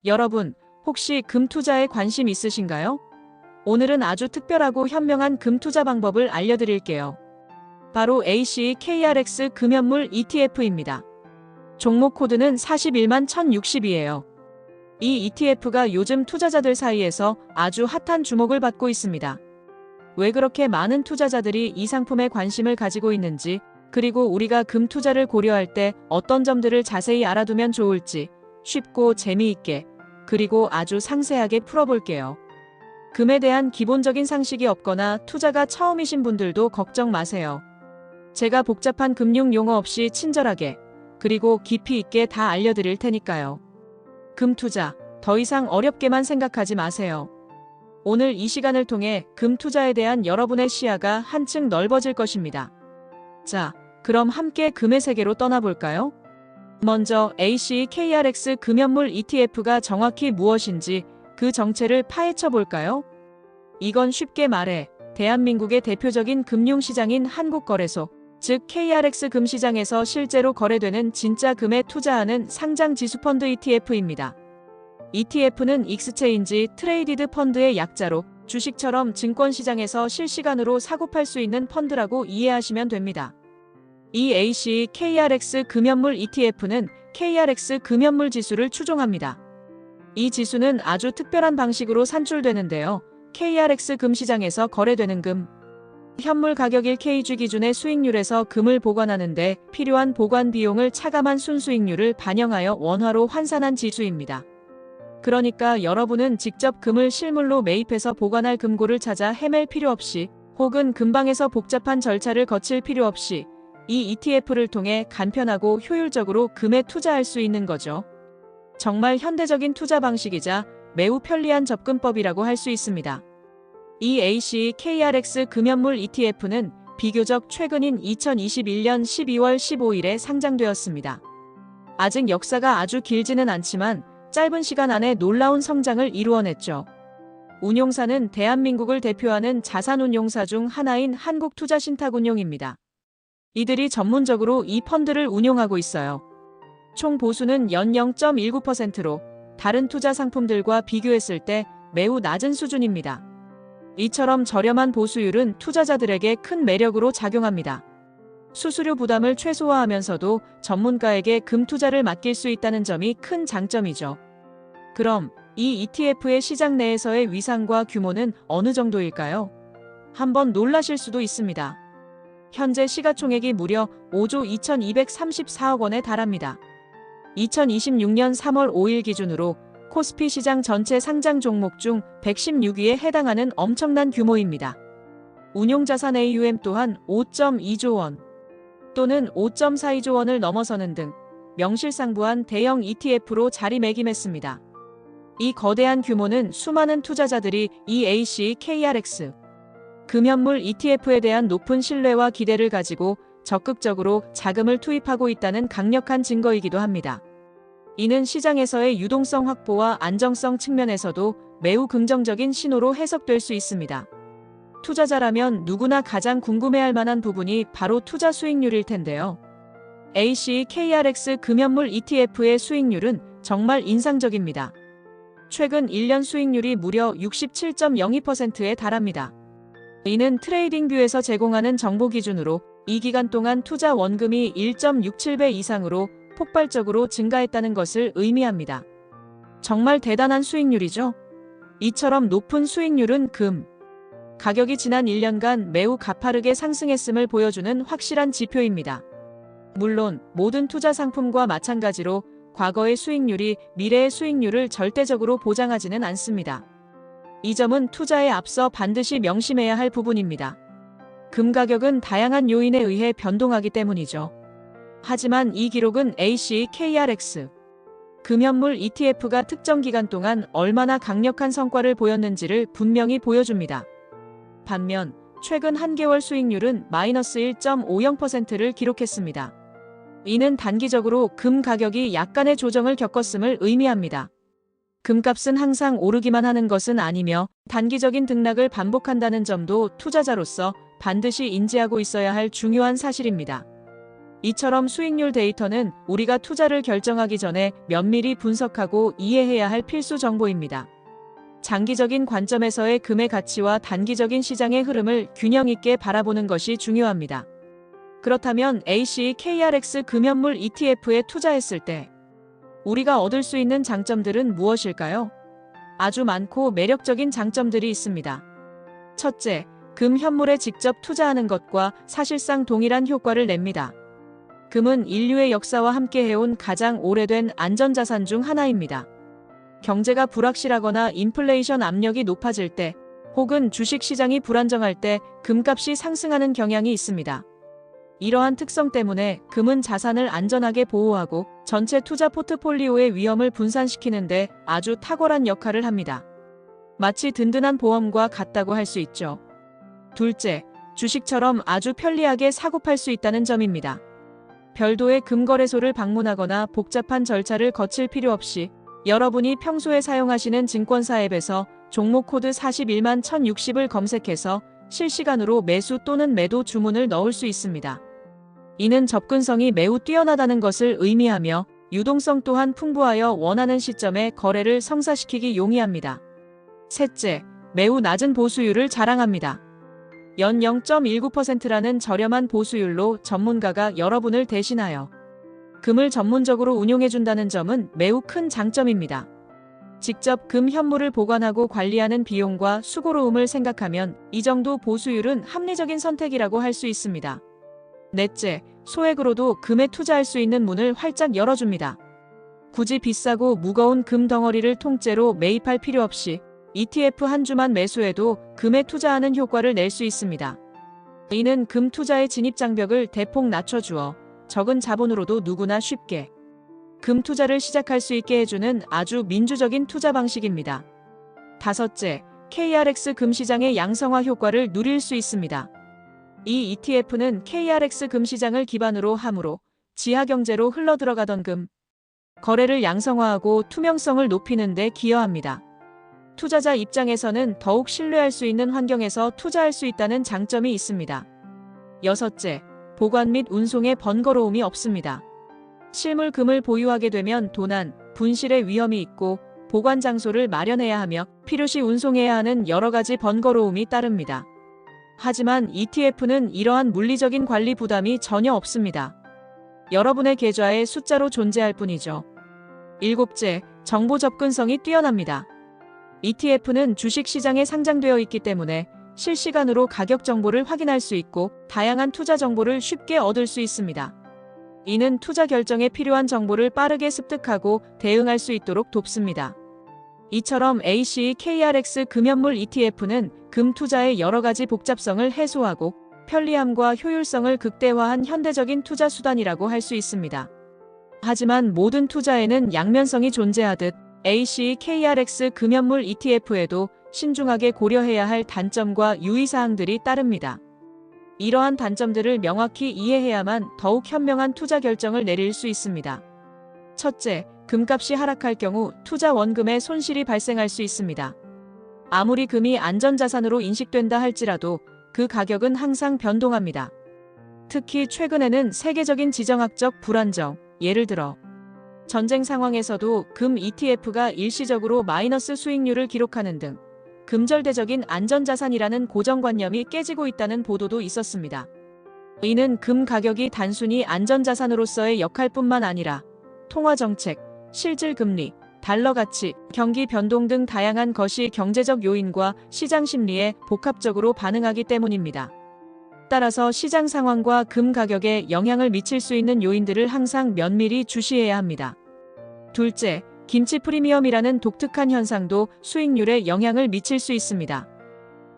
여러분, 혹시 금 투자에 관심 있으신가요? 오늘은 아주 특별하고 현명한 금 투자 방법을 알려드릴게요. 바로 ACKRX 금연물 ETF입니다. 종목 코드는 41만 1060이에요. 이 ETF가 요즘 투자자들 사이에서 아주 핫한 주목을 받고 있습니다. 왜 그렇게 많은 투자자들이 이 상품에 관심을 가지고 있는지, 그리고 우리가 금 투자를 고려할 때 어떤 점들을 자세히 알아두면 좋을지 쉽고 재미있게, 그리고 아주 상세하게 풀어볼게요. 금에 대한 기본적인 상식이 없거나 투자가 처음이신 분들도 걱정 마세요. 제가 복잡한 금융 용어 없이 친절하게, 그리고 깊이 있게 다 알려드릴 테니까요. 금 투자, 더 이상 어렵게만 생각하지 마세요. 오늘 이 시간을 통해 금 투자에 대한 여러분의 시야가 한층 넓어질 것입니다. 자, 그럼 함께 금의 세계로 떠나볼까요? 먼저 ACKRX 금연물 ETF가 정확히 무엇인지 그 정체를 파헤쳐 볼까요? 이건 쉽게 말해 대한민국의 대표적인 금융시장인 한국거래소, 즉 KRX 금시장에서 실제로 거래되는 진짜 금에 투자하는 상장 지수펀드 ETF입니다. ETF는 익스체인지 트레이디드 펀드의 약자로 주식처럼 증권시장에서 실시간으로 사고팔 수 있는 펀드라고 이해하시면 됩니다. 이 ACKRX 금연물 ETF는 KRX 금연물 지수를 추종합니다. 이 지수는 아주 특별한 방식으로 산출되는데요. KRX 금시장에서 거래되는 금, 현물 가격 1kg 기준의 수익률에서 금을 보관하는 데 필요한 보관 비용을 차감한 순수익률을 반영하여 원화로 환산한 지수입니다. 그러니까 여러분은 직접 금을 실물로 매입해서 보관할 금고를 찾아 헤맬 필요 없이, 혹은 금방에서 복잡한 절차를 거칠 필요 없이 이 ETF를 통해 간편하고 효율적으로 금에 투자할 수 있는 거죠. 정말 현대적인 투자 방식이자 매우 편리한 접근법이라고 할 수 있습니다. 이 ACKRX 금연물 ETF는 비교적 최근인 2021년 12월 15일에 상장되었습니다. 아직 역사가 아주 길지는 않지만 짧은 시간 안에 놀라운 성장을 이루어냈죠. 운용사는 대한민국을 대표하는 자산운용사 중 하나인 한국투자신탁운용입니다. 이들이 전문적으로 이 펀드를 운용하고 있어요. 총 보수는 연 0.19%로 다른 투자 상품들과 비교했을 때 매우 낮은 수준입니다. 이처럼 저렴한 보수율은 투자자들에게 큰 매력으로 작용합니다. 수수료 부담을 최소화하면서도 전문가에게 금 투자를 맡길 수 있다는 점이 큰 장점이죠. 그럼 이 ETF의 시장 내에서의 위상과 규모는 어느 정도일까요? 한번 놀라실 수도 있습니다. 현재 시가총액이 무려 5조 2234억 원에 달합니다. 2026년 3월 5일 기준으로 코스피 시장 전체 상장 종목 중 116위에 해당하는 엄청난 규모입니다. 운용자산 AUM 또한 5.2조 원 또는 5.42조 원을 넘어서는 등 명실상부한 대형 ETF로 자리매김했습니다. 이 거대한 규모는 수많은 투자자들이 이 ACKRX 금연물 ETF에 대한 높은 신뢰와 기대를 가지고 적극적으로 자금을 투입하고 있다는 강력한 증거이기도 합니다. 이는 시장에서의 유동성 확보와 안정성 측면에서도 매우 긍정적인 신호로 해석될 수 있습니다. 투자자라면 누구나 가장 궁금해할 만한 부분이 바로 투자 수익률일 텐데요. ACKRX 금연물 ETF의 수익률은 정말 인상적입니다. 최근 1년 수익률이 무려 67.02%에 달합니다. 이는 트레이딩뷰에서 제공하는 정보 기준으로 이 기간 동안 투자 원금이 1.67배 이상으로 폭발적으로 증가했다는 것을 의미합니다. 정말 대단한 수익률이죠? 이처럼 높은 수익률은 금 가격이 지난 1년간 매우 가파르게 상승했음을 보여주는 확실한 지표입니다. 물론 모든 투자 상품과 마찬가지로 과거의 수익률이 미래의 수익률을 절대적으로 보장하지는 않습니다. 이 점은 투자에 앞서 반드시 명심해야 할 부분입니다. 금 가격은 다양한 요인에 의해 변동하기 때문이죠. 하지만 이 기록은 ACKRX 금연물 ETF가 특정 기간 동안 얼마나 강력한 성과를 보였는지를 분명히 보여줍니다. 반면 최근 한 개월 수익률은 마이너스 1.50%를 기록했습니다. 이는 단기적으로 금 가격이 약간의 조정을 겪었음을 의미합니다. 금값은 항상 오르기만 하는 것은 아니며 단기적인 등락을 반복한다는 점도 투자자로서 반드시 인지하고 있어야 할 중요한 사실입니다. 이처럼 수익률 데이터는 우리가 투자를 결정하기 전에 면밀히 분석하고 이해해야 할 필수 정보입니다. 장기적인 관점에서의 금의 가치와 단기적인 시장의 흐름을 균형 있게 바라보는 것이 중요합니다. 그렇다면 ACKRX 금연물 ETF에 투자했을 때 우리가 얻을 수 있는 장점들은 무엇일까요? 아주 많고 매력적인 장점들이 있습니다. 첫째, 금 현물에 직접 투자하는 것과 사실상 동일한 효과를 냅니다. 금은 인류의 역사와 함께 해온 가장 오래된 안전자산 중 하나입니다. 경제가 불확실하거나 인플레이션 압력이 높아질 때, 혹은 주식시장이 불안정할 때 금값이 상승하는 경향이 있습니다. 이러한 특성 때문에 금은 자산을 안전하게 보호하고 전체 투자 포트폴리오의 위험을 분산시키는 데 아주 탁월한 역할을 합니다. 마치 든든한 보험과 같다고 할 수 있죠. 둘째, 주식처럼 아주 편리하게 사고팔 수 있다는 점입니다. 별도의 금거래소를 방문하거나 복잡한 절차를 거칠 필요 없이 여러분이 평소에 사용하시는 증권사 앱에서 종목 코드 41만 1060을 검색해서 실시간으로 매수 또는 매도 주문을 넣을 수 있습니다. 이는 접근성이 매우 뛰어나다는 것을 의미하며 유동성 또한 풍부하여 원하는 시점에 거래를 성사시키기 용이합니다. 셋째, 매우 낮은 보수율을 자랑합니다. 연 0.19%라는 저렴한 보수율로 전문가가 여러분을 대신하여 금을 전문적으로 운용해준다는 점은 매우 큰 장점입니다. 직접 금 현물을 보관하고 관리하는 비용과 수고로움을 생각하면 이 정도 보수율은 합리적인 선택이라고 할 수 있습니다. 넷째, 소액으로도 금에 투자할 수 있는 문을 활짝 열어줍니다. 굳이 비싸고 무거운 금 덩어리를 통째로 매입할 필요 없이 ETF 한 주만 매수해도 금에 투자하는 효과를 낼 수 있습니다. 이는 금 투자의 진입 장벽을 대폭 낮춰주어 적은 자본으로도 누구나 쉽게 금 투자를 시작할 수 있게 해주는 아주 민주적인 투자 방식입니다. 다섯째, KRX 금시장의 양성화 효과를 누릴 수 있습니다. 이 ETF는 KRX 금시장을 기반으로 하므로 지하경제로 흘러들어가던 금 거래를 양성화하고 투명성을 높이는 데 기여합니다. 투자자 입장에서는 더욱 신뢰할 수 있는 환경에서 투자할 수 있다는 장점이 있습니다. 여섯째, 보관 및 운송에 번거로움이 없습니다. 실물 금을 보유하게 되면 도난, 분실의 위험이 있고 보관 장소를 마련해야 하며 필요시 운송해야 하는 여러 가지 번거로움이 따릅니다. 하지만 ETF는 이러한 물리적인 관리 부담이 전혀 없습니다. 여러분의 계좌에 숫자로 존재할 뿐이죠. 일곱째, 정보 접근성이 뛰어납니다. ETF는 주식시장에 상장되어 있기 때문에 실시간으로 가격 정보를 확인할 수 있고 다양한 투자 정보를 쉽게 얻을 수 있습니다. 이는 투자 결정에 필요한 정보를 빠르게 습득하고 대응할 수 있도록 돕습니다. 이처럼 ACKRX 금연물 ETF는 금 투자의 여러 가지 복잡성을 해소하고 편리함과 효율성을 극대화한 현대적인 투자 수단이라고 할 수 있습니다. 하지만 모든 투자에는 양면성이 존재하듯 ACKRX 금연물 ETF에도 신중하게 고려해야 할 단점과 유의사항들이 따릅니다. 이러한 단점들을 명확히 이해해야만 더욱 현명한 투자 결정을 내릴 수 있습니다. 첫째, 금값이 하락할 경우 투자 원금에 손실이 발생할 수 있습니다. 아무리 금이 안전자산으로 인식된다 할지라도 그 가격은 항상 변동합니다. 특히 최근에는 세계적인 지정학적 불안정, 예를 들어 전쟁 상황에서도 금 ETF가 일시적으로 마이너스 수익률을 기록하는 등 금절대적인 안전자산이라는 고정관념이 깨지고 있다는 보도도 있었습니다. 이는 금 가격이 단순히 안전자산으로서의 역할뿐만 아니라 통화정책, 실질금리, 달러 가치, 경기 변동 등 다양한 것이 경제적 요인과 시장 심리에 복합적으로 반응하기 때문입니다. 따라서 시장 상황과 금 가격에 영향을 미칠 수 있는 요인들을 항상 면밀히 주시해야 합니다. 둘째, 김치 프리미엄이라는 독특한 현상도 수익률에 영향을 미칠 수 있습니다.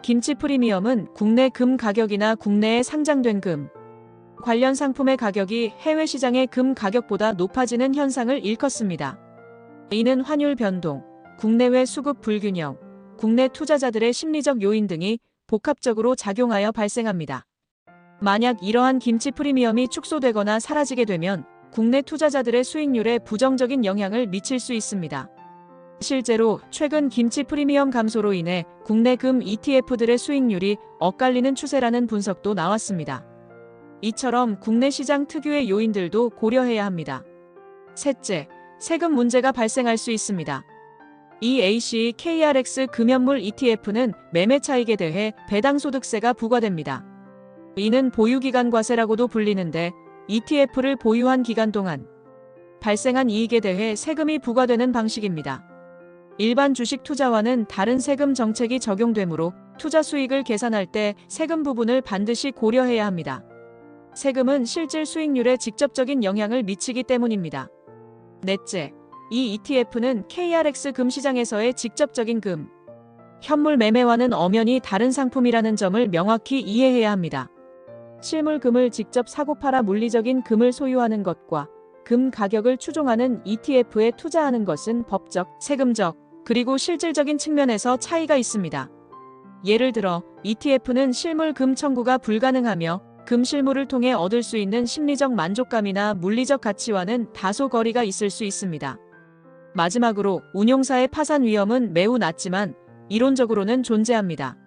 김치 프리미엄은 국내 금 가격이나 국내에 상장된 금 관련 상품의 가격이 해외 시장의 금 가격보다 높아지는 현상을 일컫습니다. 이는 환율 변동, 국내외 수급 불균형, 국내 투자자들의 심리적 요인 등이 복합적으로 작용하여 발생합니다. 만약 이러한 김치 프리미엄이 축소되거나 사라지게 되면 국내 투자자들의 수익률에 부정적인 영향을 미칠 수 있습니다. 실제로 최근 김치 프리미엄 감소로 인해 국내 금 ETF들의 수익률이 엇갈리는 추세라는 분석도 나왔습니다. 이처럼 국내 시장 특유의 요인들도 고려해야 합니다. 셋째, 세금 문제가 발생할 수 있습니다. 이 ACE KRX 금연물 ETF는 매매 차익에 대해 배당 소득세가 부과됩니다. 이는 보유기간 과세라고도 불리는데 ETF를 보유한 기간 동안 발생한 이익에 대해 세금이 부과되는 방식입니다. 일반 주식 투자와는 다른 세금 정책이 적용되므로 투자 수익을 계산할 때 세금 부분을 반드시 고려해야 합니다. 세금은 실질 수익률에 직접적인 영향을 미치기 때문입니다. 넷째, 이 ETF는 KRX 금시장에서의 직접적인 금, 현물 매매와는 엄연히 다른 상품이라는 점을 명확히 이해해야 합니다. 실물 금을 직접 사고 팔아 물리적인 금을 소유하는 것과 금 가격을 추종하는 ETF에 투자하는 것은 법적, 세금적, 그리고 실질적인 측면에서 차이가 있습니다. 예를 들어 ETF는 실물 금 청구가 불가능하며 금 실물을 통해 얻을 수 있는 심리적 만족감이나 물리적 가치와는 다소 거리가 있을 수 있습니다. 마지막으로 운용사의 파산 위험은 매우 낮지만 이론적으로는 존재합니다.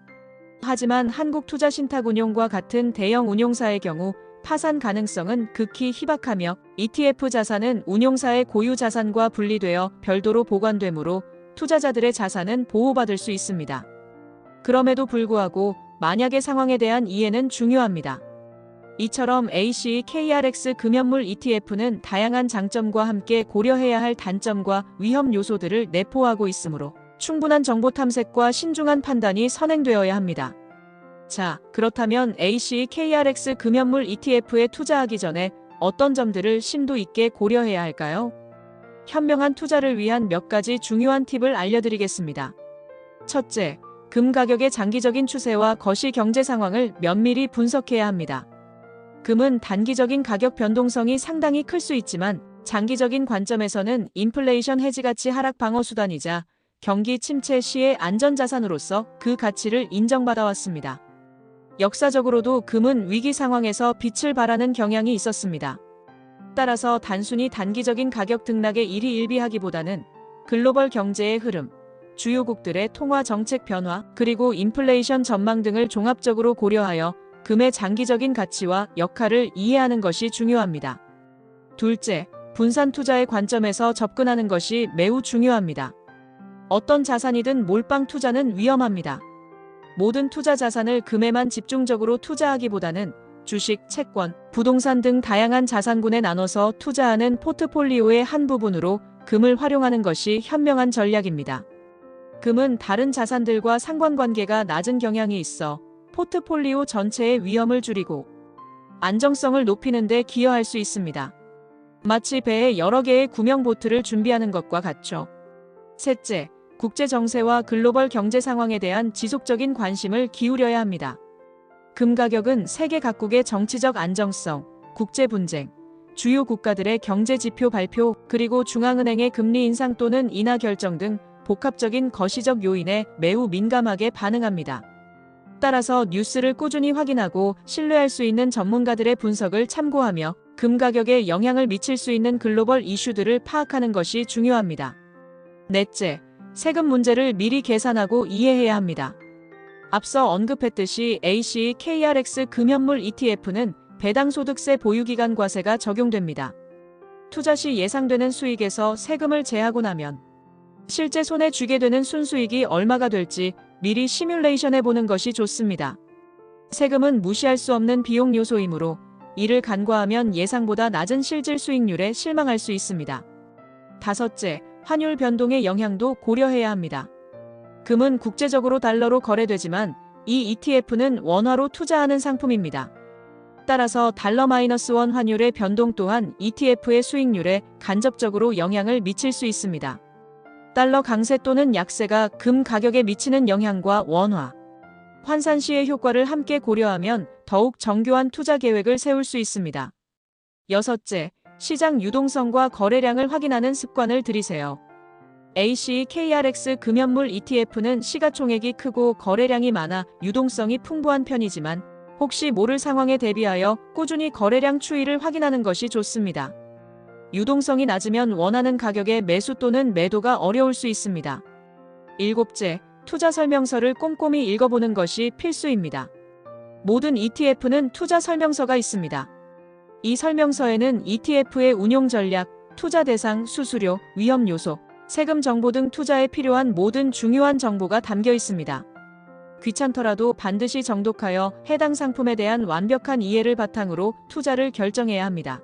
하지만 한국투자신탁운용과 같은 대형 운용사의 경우 파산 가능성은 극히 희박하며 ETF 자산은 운용사의 고유 자산과 분리되어 별도로 보관되므로 투자자들의 자산은 보호받을 수 있습니다. 그럼에도 불구하고 만약의 상황에 대한 이해는 중요합니다. 이처럼 ACE KRX 금연물 ETF는 다양한 장점과 함께 고려해야 할 단점과 위험 요소들을 내포하고 있으므로 충분한 정보 탐색과 신중한 판단이 선행되어야 합니다. 자, 그렇다면 ACE KRX 금연물 ETF에 투자하기 전에 어떤 점들을 심도 있게 고려해야 할까요? 현명한 투자를 위한 몇 가지 중요한 팁을 알려드리겠습니다. 첫째, 금 가격의 장기적인 추세와 거시 경제 상황을 면밀히 분석해야 합니다. 금은 단기적인 가격 변동성이 상당히 클 수 있지만 장기적인 관점에서는 인플레이션 해지 가치 하락 방어 수단이자 경기 침체 시의 안전자산으로서 그 가치를 인정받아왔습니다. 역사적으로도 금은 위기 상황에서 빛을 발하는 경향이 있었습니다. 따라서 단순히 단기적인 가격 등락에 일희일비하기보다는 글로벌 경제의 흐름, 주요국들의 통화 정책 변화, 그리고 인플레이션 전망 등을 종합적으로 고려하여 금의 장기적인 가치와 역할을 이해하는 것이 중요합니다. 둘째, 분산 투자의 관점에서 접근하는 것이 매우 중요합니다. 어떤 자산이든 몰빵 투자는 위험합니다. 모든 투자 자산을 금에만 집중적으로 투자하기보다는 주식, 채권, 부동산 등 다양한 자산군에 나눠서 투자하는 포트폴리오의 한 부분으로 금을 활용하는 것이 현명한 전략입니다. 금은 다른 자산들과 상관관계가 낮은 경향이 있어 포트폴리오 전체의 위험을 줄이고 안정성을 높이는 데 기여할 수 있습니다. 마치 배에 여러 개의 구명 보트를 준비하는 것과 같죠. 셋째, 국제 정세와 글로벌 경제 상황에 대한 지속적인 관심을 기울여야 합니다. 금 가격은 세계 각국의 정치적 안정성, 국제 분쟁, 주요 국가들의 경제 지표 발표, 그리고 중앙은행의 금리 인상 또는 인하 결정 등 복합적인 거시적 요인에 매우 민감하게 반응합니다. 따라서 뉴스를 꾸준히 확인하고 신뢰할 수 있는 전문가들의 분석을 참고하며 금 가격에 영향을 미칠 수 있는 글로벌 이슈들을 파악하는 것이 중요합니다. 넷째, 세금 문제를 미리 계산하고 이해해야 합니다. 앞서 언급했듯이 ACE KRX 금연물 ETF는 배당소득세 보유기간 과세가 적용됩니다. 투자 시 예상되는 수익에서 세금을 제하고 나면 실제 손에 쥐게 되는 순수익이 얼마가 될지 미리 시뮬레이션해 보는 것이 좋습니다. 세금은 무시할 수 없는 비용 요소이므로 이를 간과하면 예상보다 낮은 실질 수익률에 실망할 수 있습니다. 다섯째, 환율 변동의 영향도 고려해야 합니다. 금은 국제적으로 달러로 거래되지만 이 ETF는 원화로 투자하는 상품입니다. 따라서 달러-1 환율의 변동 또한 ETF의 수익률에 간접적으로 영향을 미칠 수 있습니다. 달러 강세 또는 약세가 금 가격에 미치는 영향과 원화, 환산 시의 효과를 함께 고려하면 더욱 정교한 투자 계획을 세울 수 있습니다. 여섯째, 시장 유동성과 거래량을 확인하는 습관을 들이세요. ACE KRX 금연물 ETF는 시가총액이 크고 거래량이 많아 유동성이 풍부한 편이지만 혹시 모를 상황에 대비하여 꾸준히 거래량 추이를 확인하는 것이 좋습니다. 유동성이 낮으면 원하는 가격의 매수 또는 매도가 어려울 수 있습니다. 일곱째, 투자 설명서를 꼼꼼히 읽어보는 것이 필수입니다. 모든 ETF는 투자 설명서가 있습니다. 이 설명서에는 ETF의 운용 전략, 투자 대상, 수수료, 위험 요소, 세금 정보 등 투자에 필요한 모든 중요한 정보가 담겨 있습니다. 귀찮더라도 반드시 정독하여 해당 상품에 대한 완벽한 이해를 바탕으로 투자를 결정해야 합니다.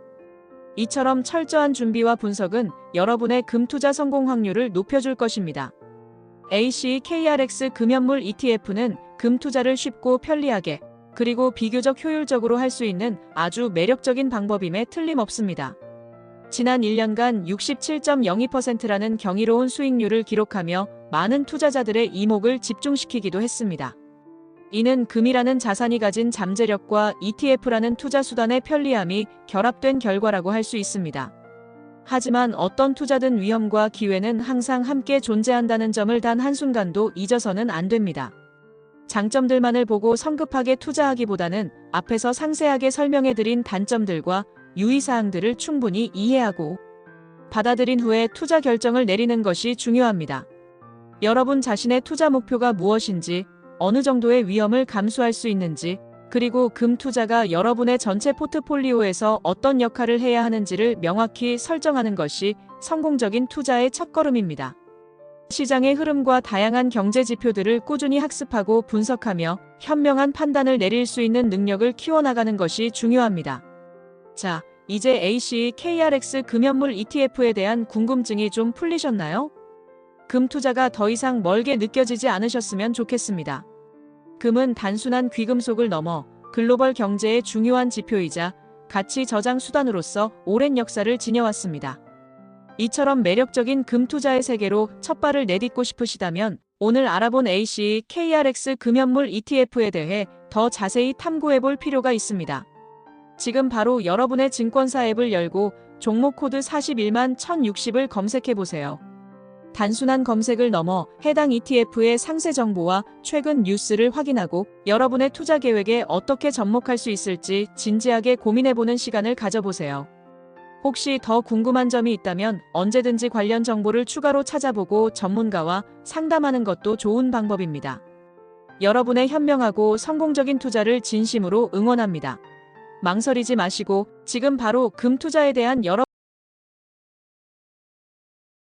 이처럼 철저한 준비와 분석은 여러분의 금투자 성공 확률을 높여줄 것입니다. ACKRX 금연물 ETF는 금투자를 쉽고 편리하게 그리고 비교적 효율적으로 할 수 있는 아주 매력적인 방법임에 틀림없습니다. 지난 1년간 67.02%라는 경이로운 수익률을 기록하며 많은 투자자들의 이목을 집중시키기도 했습니다. 이는 금이라는 자산이 가진 잠재력과 ETF라는 투자 수단의 편리함이 결합된 결과라고 할 수 있습니다. 하지만 어떤 투자든 위험과 기회는 항상 함께 존재한다는 점을 단 한순간도 잊어서는 안 됩니다. 장점들만을 보고 성급하게 투자하기보다는 앞에서 상세하게 설명해드린 단점들과 유의사항들을 충분히 이해하고 받아들인 후에 투자 결정을 내리는 것이 중요합니다. 여러분 자신의 투자 목표가 무엇인지, 어느 정도의 위험을 감수할 수 있는지, 그리고 금 투자가 여러분의 전체 포트폴리오에서 어떤 역할을 해야 하는지를 명확히 설정하는 것이 성공적인 투자의 첫걸음입니다. 시장의 흐름과 다양한 경제 지표들을 꾸준히 학습하고 분석하며 현명한 판단을 내릴 수 있는 능력을 키워나가는 것이 중요합니다. 자, 이제 ACKRX 금연물 ETF에 대한 궁금증이 좀 풀리셨나요? 금 투자가 더 이상 멀게 느껴지지 않으셨으면 좋겠습니다. 금은 단순한 귀금속을 넘어 글로벌 경제의 중요한 지표이자 가치 저장 수단으로서 오랜 역사를 지녀왔습니다. 이처럼 매력적인 금 투자의 세계로 첫 발을 내딛고 싶으시다면 오늘 알아본 ACKRX 금연물 ETF에 대해 더 자세히 탐구해볼 필요가 있습니다. 지금 바로 여러분의 증권사 앱을 열고 종목 코드 41만 1060을 검색해보세요. 단순한 검색을 넘어 해당 ETF의 상세 정보와 최근 뉴스를 확인하고 여러분의 투자 계획에 어떻게 접목할 수 있을지 진지하게 고민해보는 시간을 가져보세요. 혹시 더 궁금한 점이 있다면 언제든지 관련 정보를 추가로 찾아보고 전문가와 상담하는 것도 좋은 방법입니다. 여러분의 현명하고 성공적인 투자를 진심으로 응원합니다. 망설이지 마시고 지금 바로 금 투자에 대한 여러